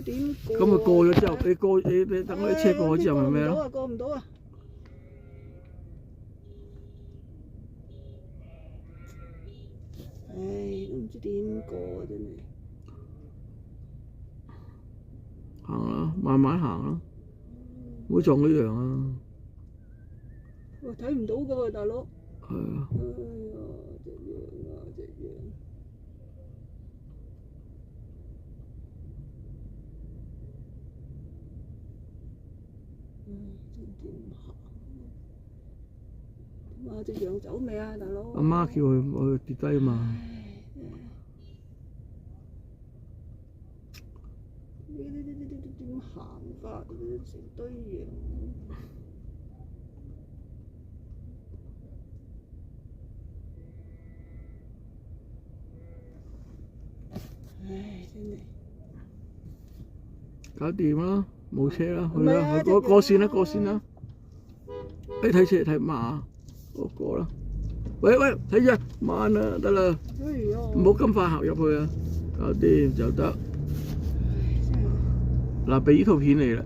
點過？咁咪過咗之後，你等嗰啲車過咗之後咪咩咯？過唔到啊！唉，都唔知點過啊！真係。行啦，慢慢行啦，唔好撞嗰樣啊！哇，睇唔到㗎喎，大佬。係啊。哎呀，隻羊啊，隻羊。真點行？點啊？隻羊走未啊，大佬？阿媽叫佢跌低嘛。點行法？成堆羊。唉，真係。搞掂啦，冇車啦，去啦，過線啦，過線啦。你睇車睇馬，過啦。喂，睇住，慢啦，得啦，唔好咁快行入去啊，搞掂就得。嗱，俾呢套片你啦。